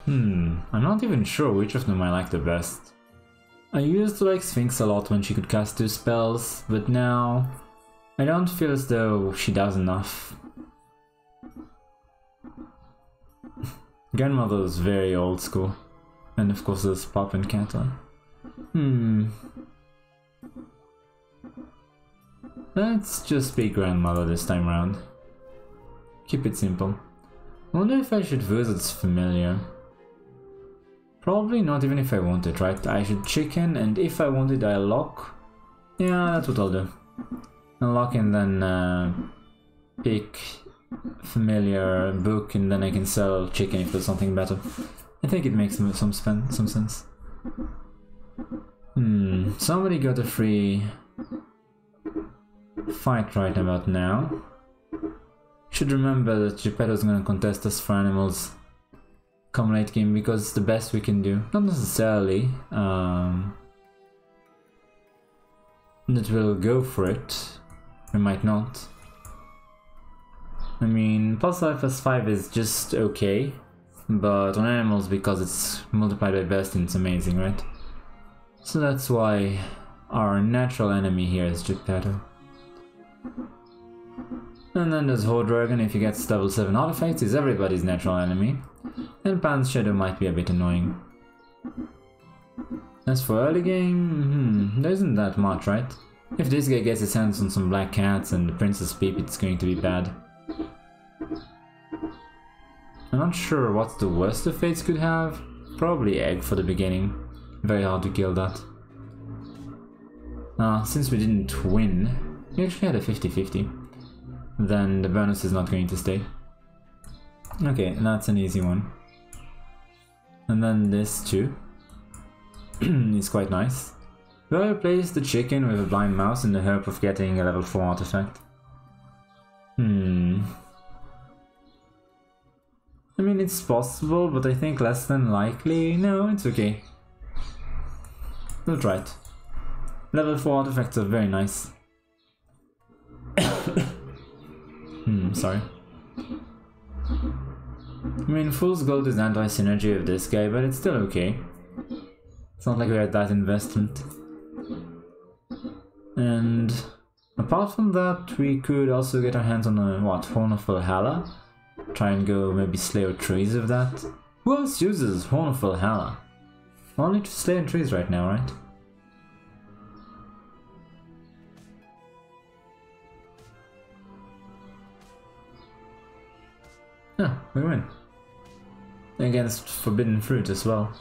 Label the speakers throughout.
Speaker 1: I'm not even sure which of them I like the best. I used to like Sphinx a lot when she could cast 2 spells, but now I don't feel as though she does enough. Grandmother is very old school, and of course there's Pop and Cata. Let's just be Grandmother this time round. Keep it simple. I wonder if I should visit Familiar. Probably not, even if I want it, right? I should chicken, and if I want it, I'll lock. Yeah, that's what I'll do. I'll lock and then pick Familiar book, and then I can sell chicken if there's something better. I think it makes some sense. Somebody got a free fight right about now. Should remember that Geppetto's gonna contest us for animals come late game because it's the best we can do. Not necessarily that we'll go for it. We might not. I mean, +5 +5 is just okay, but on animals, because it's multiplied by best, it's amazing, right? So that's why our natural enemy here is Geppetto. And then there's Hodragon. If he gets level 7 artifacts, he's everybody's natural enemy. And Pan's Shadow might be a bit annoying. As for early game, there isn't that much, right? If this guy gets his hands on some black cats and the Princess Peep, it's going to be bad. I'm not sure what the worst of fates could have. Probably Egg for the beginning. Very hard to kill that. Since we didn't win, we actually had a 50-50. Then the bonus is not going to stay. Okay, that's an easy one. And then this too is quite nice. Do I replace the chicken with a blind mouse in the hope of getting a level 4 artifact? I mean, it's possible, but I think less than likely. No, it's okay. We'll try it. Level 4 artifacts are very nice. Sorry. I mean, Fool's Gold is anti-synergy of this guy, but it's still okay. It's not like we're at that investment. And apart from that, we could also get our hands on a, Horn of Valhalla? Try and go maybe slay trees with that. Who else uses Horn of Valhalla? Only to slay trees right now, right? Yeah, we win. Against Forbidden Fruit as well.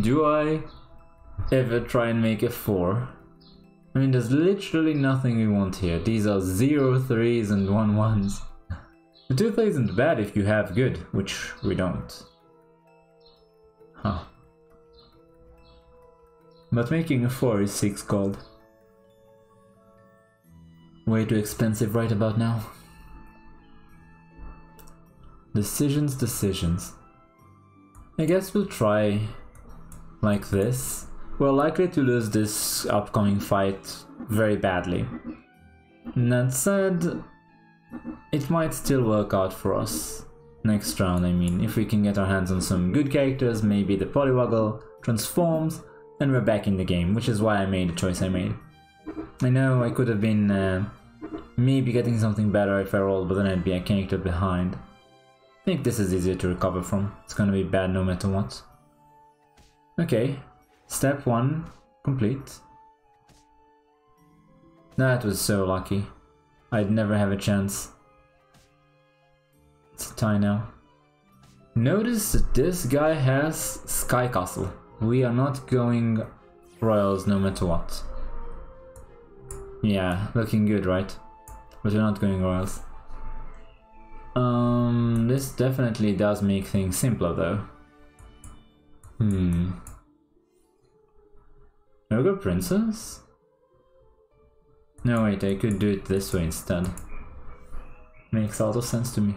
Speaker 1: Do I ever try and make a 4? I mean, there's literally nothing we want here. These are 0 3s and 1 1s. The 2 3 isn't bad if you have good, which we don't. But making a 4 is 6 gold. Way too expensive right about now. Decisions. I guess we'll try like this. We're likely to lose this upcoming fight very badly. And that said, it might still work out for us. Next round, I mean, if we can get our hands on some good characters, maybe the Polywoggle transforms, and we're back in the game, which is why I made the choice I made. I know I could have been maybe getting something better if I rolled, but then I'd be a character behind. I think this is easier to recover from. It's gonna be bad no matter what. Okay, step 1 complete. That was so lucky. I'd never have a chance. It's a tie now. Notice that this guy has Sky Castle. We are not going royals no matter what. Yeah, looking good, right? But we're not going royals. This definitely does make things simpler though. Ogre Princess? No wait, I could do it this way instead. Makes a lot of sense to me.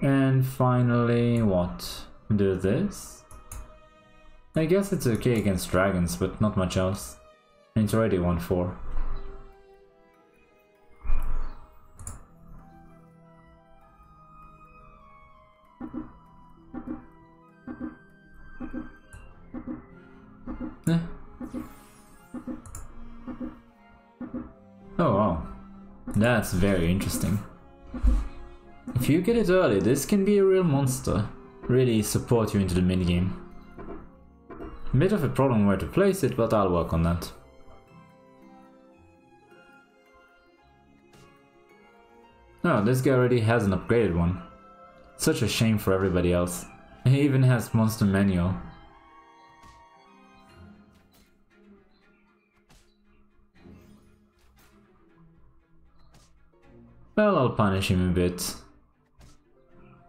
Speaker 1: And finally, what? Do this? I guess it's okay against dragons, but not much else. And it's already 1-4. Eh. Oh wow, that's very interesting. If you get it early, this can be a real monster. Really support you into the minigame. Bit of a problem where to place it, but I'll work on that. Oh, this guy already has an upgraded one. Such a shame for everybody else. He even has monster manual. Well, I'll punish him a bit.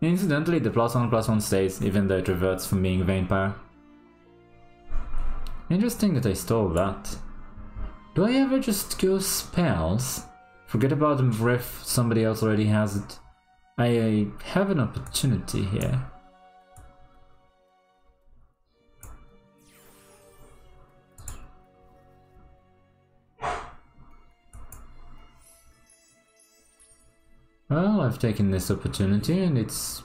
Speaker 1: Incidentally, the +1/+1 stays, even though it reverts from being Vampire. Interesting that I stole that. Do I ever just go spells? Forget about them if somebody else already has it. I have an opportunity here. Well, I've taken this opportunity and it's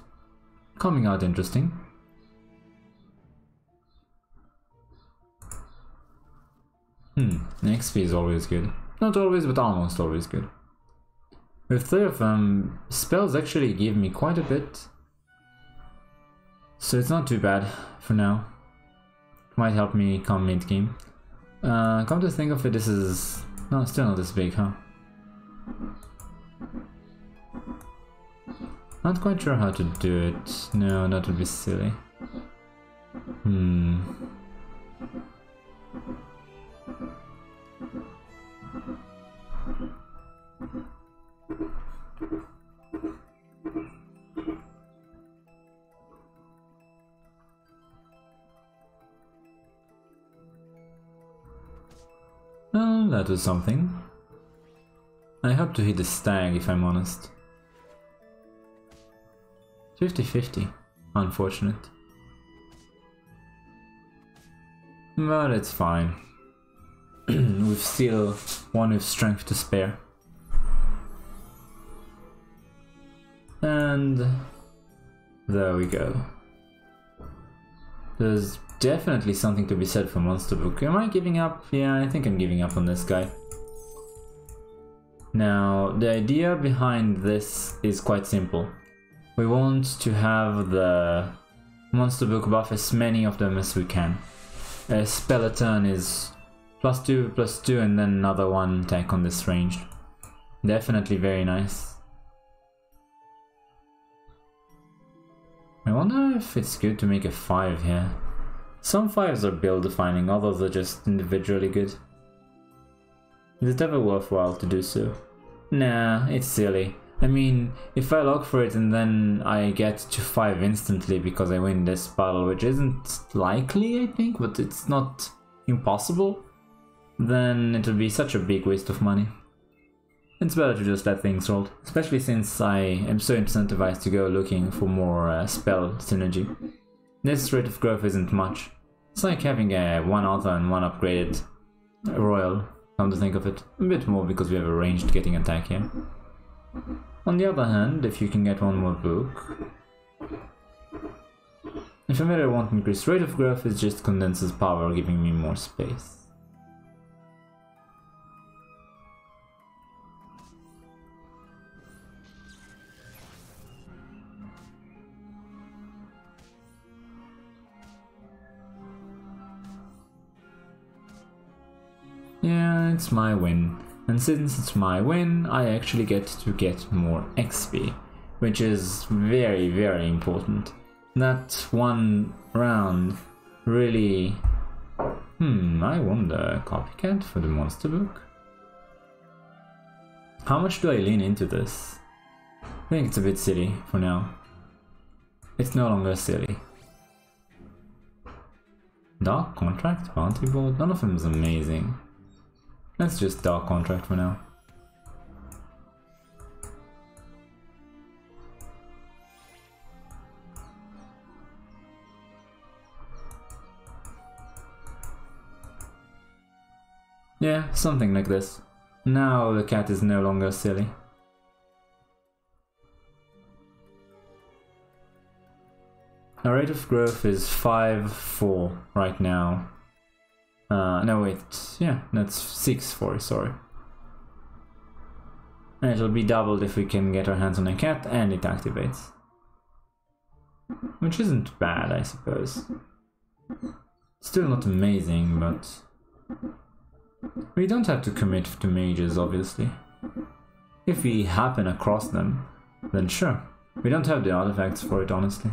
Speaker 1: coming out interesting. XP is always good. Not always, but almost always good. With 3 of them, spells actually give me quite a bit. So it's not too bad for now. Might help me come mid-game. Come to think of it, this is... no, still not this big, huh? Not quite sure how to do it. No, that would be silly. Well, that was something. I hope to hit the stag if I'm honest. 50-50. Unfortunate. But it's fine. We've still one with strength to spare. And there we go. There's definitely something to be said for Monster Book. Am I giving up? Yeah, I think I'm giving up on this guy. Now, the idea behind this is quite simple. We want to have the Monster Book buff as many of them as we can. A spell a turn is +2/+2 and then another 1 attack on this range. Definitely very nice. I wonder if it's good to make a 5 here. Some 5s are build defining, others are just individually good. Is it ever worthwhile to do so? Nah, it's silly. I mean, if I log for it and then I get to 5 instantly because I win this battle, which isn't likely I think, but it's not impossible, then it would be such a big waste of money. It's better to just let things roll, especially since I am so incentivized to go looking for more spell synergy. This rate of growth isn't much. It's like having a 1 auto and 1 upgraded royal, come to think of it. A bit more because we have a ranged getting attack here. On the other hand, if you can get 1 more book... if I really want increased rate of growth, it just condenses power, giving me more space. Yeah, it's my win. And since it's my win, I actually get to get more XP, which is very, very important. That 1 round really... I wonder, copycat for the Monster Book? How much do I lean into this? I think it's a bit silly for now. It's no longer silly. Dark Contract, Bounty Board, none of them is amazing. Let's just Dark Contract for now. Yeah, something like this. Now the cat is no longer silly. Our rate of growth is 5-4 right now. No wait, yeah, that's 6-4, sorry. And it'll be doubled if we can get our hands on a cat and it activates. Which isn't bad, I suppose. Still not amazing, but... we don't have to commit to mages, obviously. If we happen across them, then sure. We don't have the artifacts for it, honestly.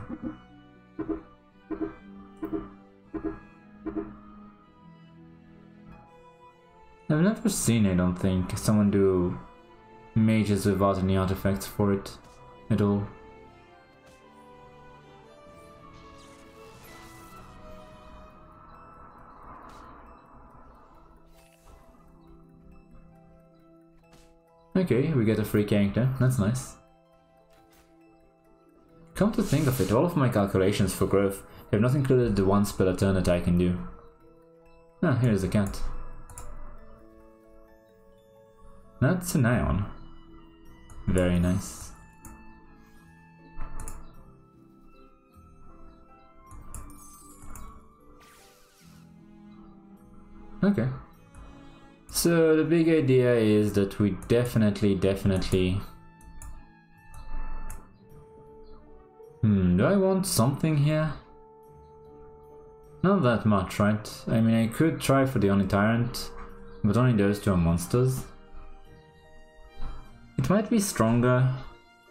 Speaker 1: I've never seen, I don't think, someone do mages without any artifacts for it at all. Okay, we get a free character, that's nice. Come to think of it, all of my calculations for growth have not included the one spell a turn that I can do. Ah, here's a cat. That's an ion. Very nice. Okay. So the big idea is that we definitely... do I want something here? Not that much, right? I mean, I could try for the Oni Tyrant, but only those two are monsters. It might be stronger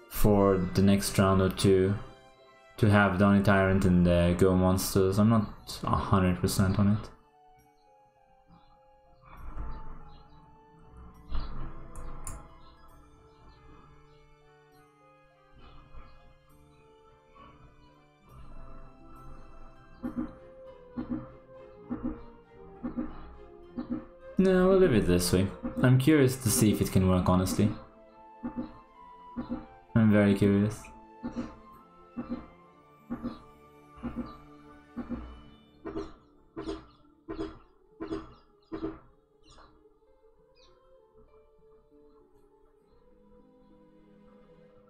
Speaker 1: for the next round or two to have the Oni Tyrant and the Go monsters. I'm not 100% on it. No, we'll leave it this way. I'm curious to see if it can work, honestly. I'm very curious.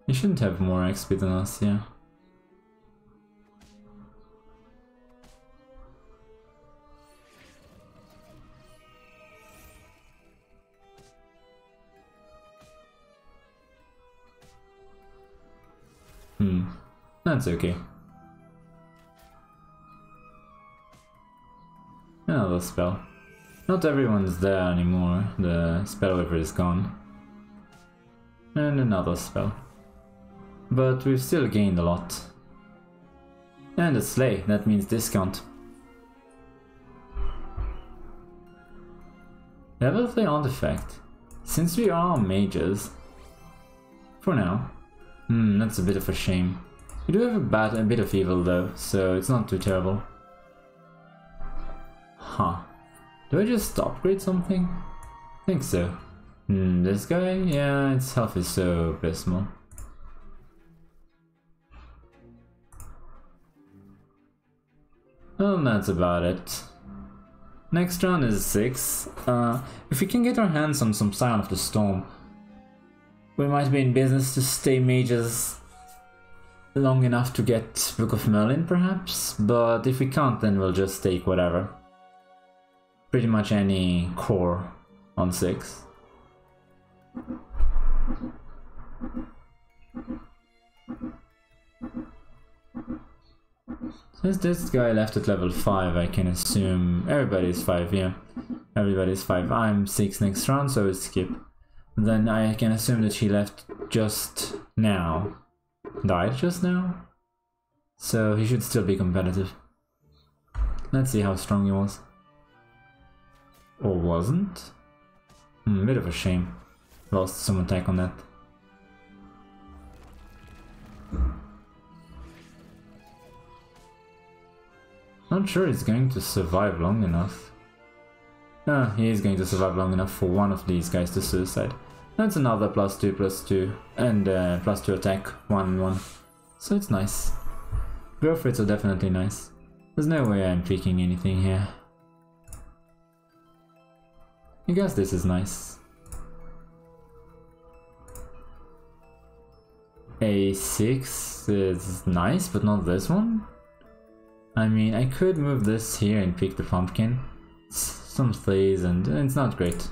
Speaker 1: You shouldn't have more XP than us, yeah. That's okay. Another spell. Not everyone's there anymore, the spell weaver is gone. And another spell. But we've still gained a lot. And a slay, that means discount. Level 3 artifact. Since we are mages, for now. That's a bit of a shame. We do have a bit of evil though, so it's not too terrible. Huh. Do I just upgrade something? I think so. This guy? Yeah, its health is so abysmal. Well, that's about it. Next round is 6. If we can get our hands on some Scion of the Storm, we might be in business to stay mages long enough to get Book of Merlin, perhaps? But if we can't, then we'll just take whatever. Pretty much any core on 6. Since this guy left at level 5, I can assume everybody's 5, yeah. Everybody's 5. I'm 6 next round, so it's skip. Then I can assume that he left just now. Died just now? So he should still be competitive. Let's see how strong he was. Or wasn't? Bit of a shame. Lost some attack on that. Not sure he's going to survive long enough. Ah, he is going to survive long enough for one of these guys to suicide. That's another +2/+2 and +2 attack, 1/1. So it's nice. Growth rates are definitely nice. There's no way I'm tweaking anything here. I guess this is nice. A6 is nice, but not this one. I mean, I could move this here and pick the pumpkin. Some threes, and it's not great.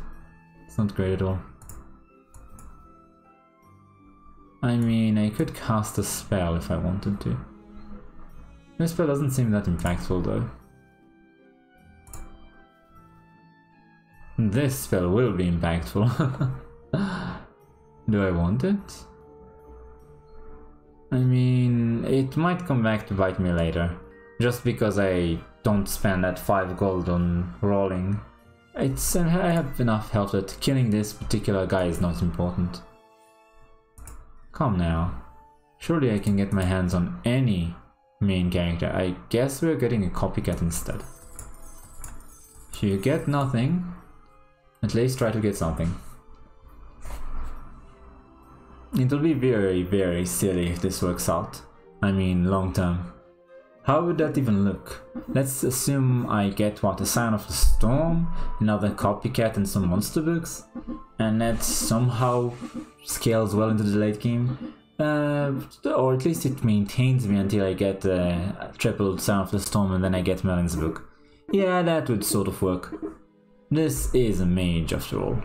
Speaker 1: It's not great at all. I mean, I could cast a spell if I wanted to. This spell doesn't seem that impactful though. This spell will be impactful. Do I want it? I mean, it might come back to bite me later. Just because I don't spend that 5 gold on rolling. I have enough health that killing this particular guy is not important. Come now. Surely I can get my hands on any main character. I guess we're getting a copycat instead. If you get nothing, at least try to get something. It'll be very, very silly if this works out. I mean, long term. How would that even look? Let's assume I get what, a Sign of the Storm, another copycat and some monster books, and that somehow scales well into the late game. Or at least it maintains me until I get a triple Sign of the Storm and then I get Merlin's book. Yeah, that would sort of work. This is a mage after all.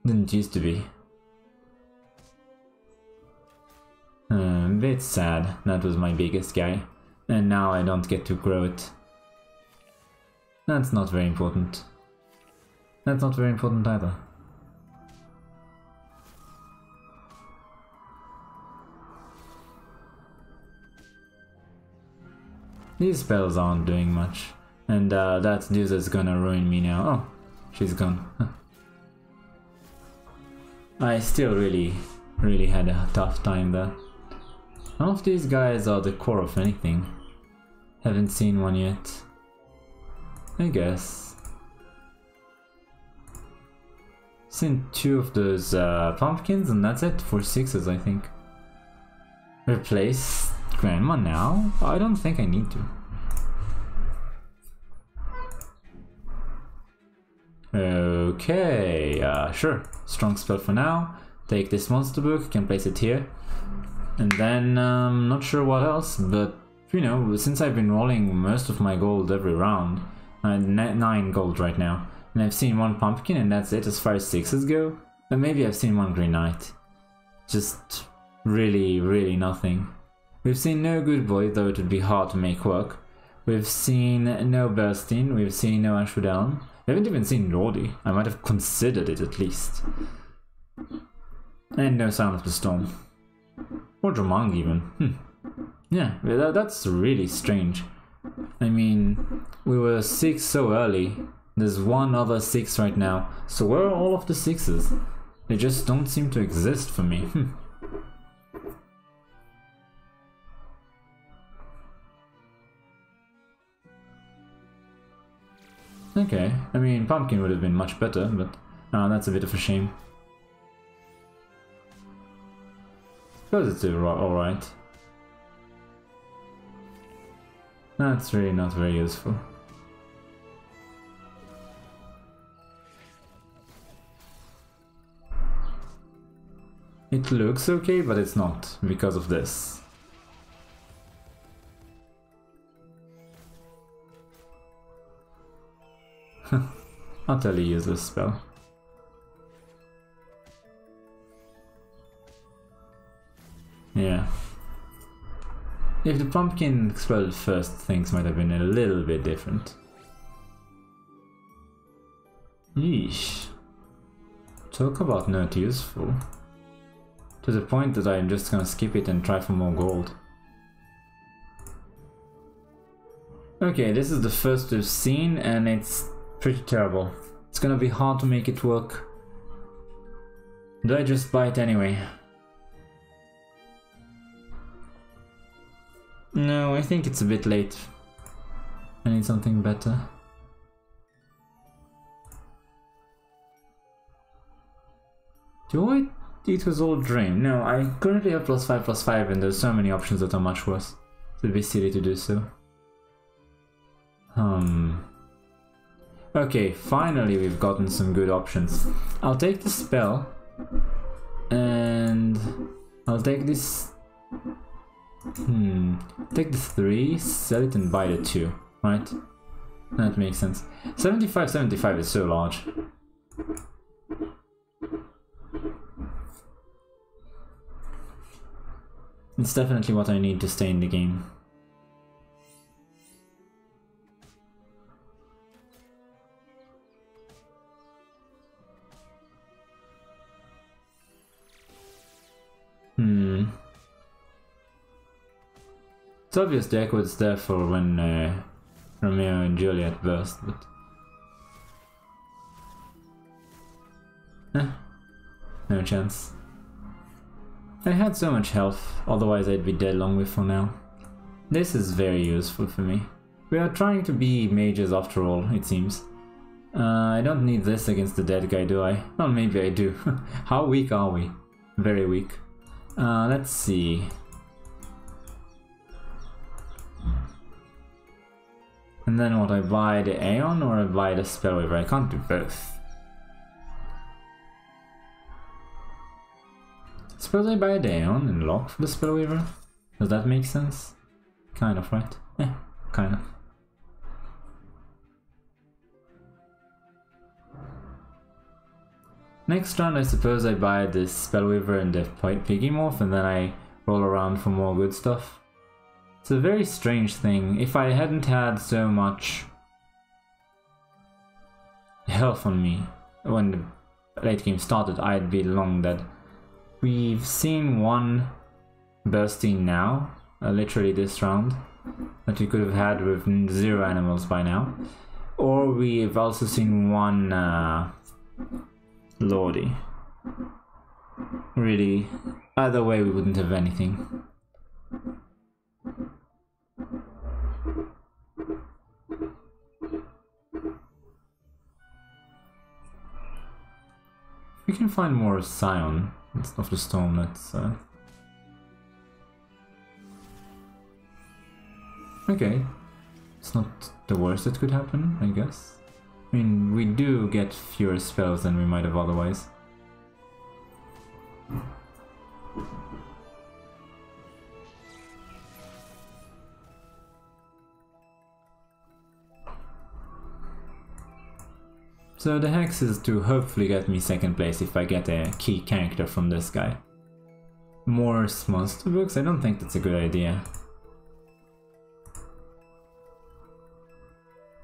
Speaker 1: Didn't used to be. Bit sad, that was my biggest guy, and now I don't get to grow it. That's not very important. That's not very important either. These spells aren't doing much, and that dude is gonna ruin me now. Oh, she's gone. I still really had a tough time there. None of these guys are the core of anything. Haven't seen one yet. I guess. Seen 2 of those pumpkins and that's it for 6s, I think. Replace Grandma now? I don't think I need to. Okay, sure. Strong spell for now. Take this monster book, can place it here. And then, not sure what else, but, you know, since I've been rolling most of my gold every round, I'm at 9 gold right now, and I've seen 1 pumpkin and that's it as far as 6s go, and maybe I've seen 1 Green Knight. Just really, really nothing. We've seen no Good Boy, though it would be hard to make work. We've seen no Burstein, we've seen no Ashwood Elm. We haven't even seen Lordy. I might have considered it at least. And no Sound of the Storm. Or Dramang even. Yeah, that's really strange. I mean, we were 6 so early. There's 1 other 6 right now. So where are all of the 6s? They just don't seem to exist for me. Okay, I mean, Pumpkin would have been much better, but that's a bit of a shame. Suppose it's alright. That's really not very useful. It looks okay, but it's not, because of this. Utterly useless spell. Yeah. If the pumpkin exploded first, things might have been a little bit different. Yeesh. Talk about not useful. To the point that I'm just gonna skip it and try for more gold. Okay, this is the first we've seen and it's pretty terrible. It's gonna be hard to make it work. Do I just buy it anyway? No, I think it's a bit late. I need something better. Do I? It was all dream. No, I currently have +5/+5 and there's so many options that are much worse. It'd be silly to do so. Okay, finally we've gotten some good options. I'll take the spell and I'll take this Take the 3, sell it and buy the 2, right? That makes sense. 75 is so large. It's definitely what I need to stay in the game. It's obvious the echo is there for when Romeo and Juliet burst, but... no chance. I had so much health, otherwise I'd be dead long before now. This is very useful for me. We are trying to be mages after all, it seems. I don't need this against the dead guy, do I? Well, maybe I do. How weak are we? Very weak. Let's see. And then what, I buy the Aeon or I buy the Spellweaver? I can't do both. Suppose I buy the Aeon and lock for the Spellweaver? Does that make sense? Kind of, right? Kind of. Next round I suppose I buy this Spellweaver and the Piggy Morph and then I roll around for more good stuff. It's a very strange thing. If I hadn't had so much health on me when the late game started, I'd be long dead. We've seen one bursting now, literally this round, that we could have had with 0 animals by now. Or we've also seen one Lordy. Really, either way we wouldn't have anything. We can find more Scion of the Storm, that's... Okay, it's not the worst that could happen, I guess. I mean, we do get fewer spells than we might have otherwise. So the hex is to hopefully get me second place if I get a key character from this guy. More monster books? I don't think that's a good idea.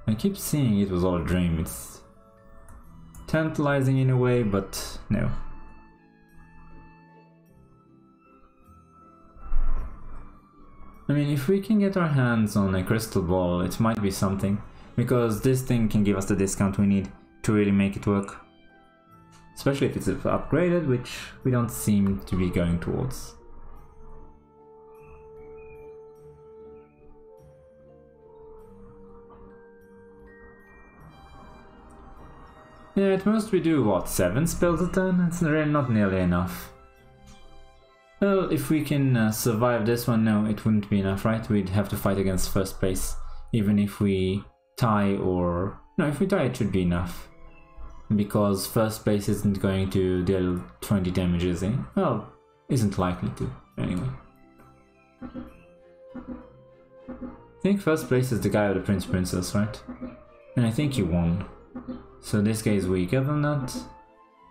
Speaker 1: I keep seeing it was all a dream. It's tantalizing in a way, but no. I mean, if we can get our hands on a crystal ball, it might be something. Because this thing can give us the discount we need to really make it work. Especially if it's upgraded, which we don't seem to be going towards. Yeah, at most we do, what, 7 spells a turn? It's really not nearly enough. Well, if we can survive this one, no, it wouldn't be enough, right? We'd have to fight against first place, even if we tie or... No, if we tie it should be enough. Because first place isn't going to deal 20 damage, is it? Well, isn't likely to, anyway. I think first place is the guy with the Prince Princess, right? And I think he won. So this guy is weaker than that?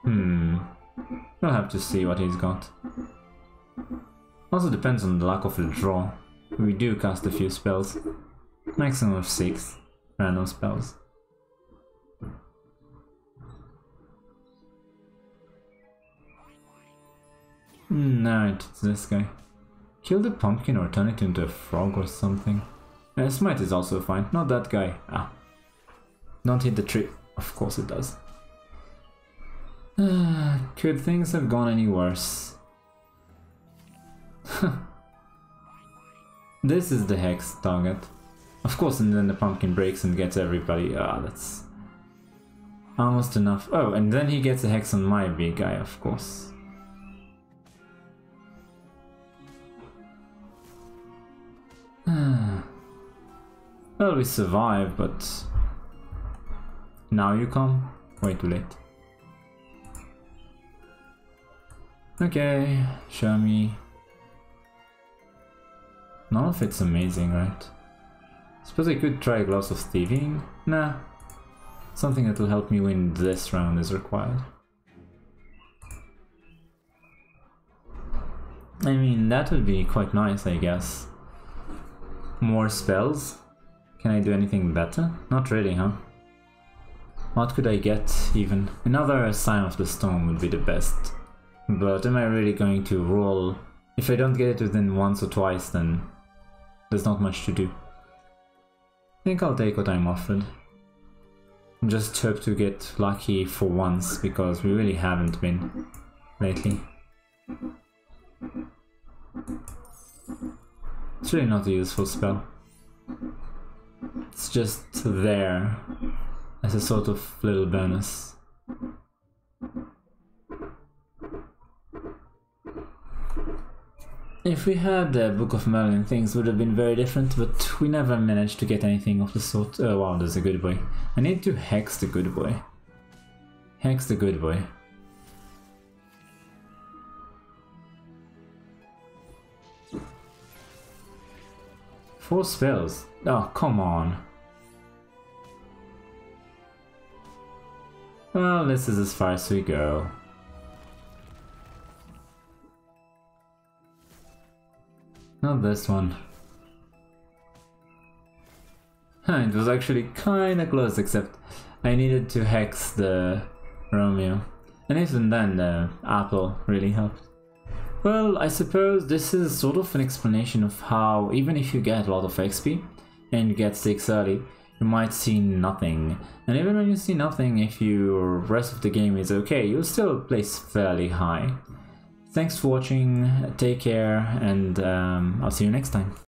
Speaker 1: We'll have to see what he's got. Also depends on the luck of the draw. We do cast a few spells. Maximum of 6 random spells. No, it's this guy. Kill the pumpkin or turn it into a frog or something. Smite is also fine, not that guy. Ah. Don't hit the tree. Of course it does. Could things have gone any worse? This is the hex target. Of course, and then the pumpkin breaks and gets everybody. Ah, that's almost enough. Oh, and then he gets a hex on my big guy, of course. Well, we survive, but now you come? Way too late. Okay, show me. None of it's amazing, right? Suppose I could try Gloves of Thieving? Nah. Something that will help me win this round is required. I mean, that would be quite nice, I guess. More spells? Can I do anything better? Not really, huh? What could I get, even? Another Sign of the Storm would be the best. But am I really going to roll? If I don't get it within once or twice, then there's not much to do. I think I'll take what I'm offered. Just hope to get lucky for once, because we really haven't been lately. It's really not a useful spell. It's just there as a sort of little bonus. If we had the Book of Merlin, things would have been very different, but we never managed to get anything of the sort. Oh wow, there's a good boy. I need to hex the good boy. Hex the good boy. Four spells? Oh, come on. Well, this is as far as we go. Not this one. It was actually kinda close, except I needed to hex the Romeo. And even then, the apple really helped. Well, I suppose this is sort of an explanation of how, even if you get a lot of XP and you get 6 early, you might see nothing. And even when you see nothing, if your rest of the game is okay, you'll still place fairly high. Thanks for watching, take care, and I'll see you next time.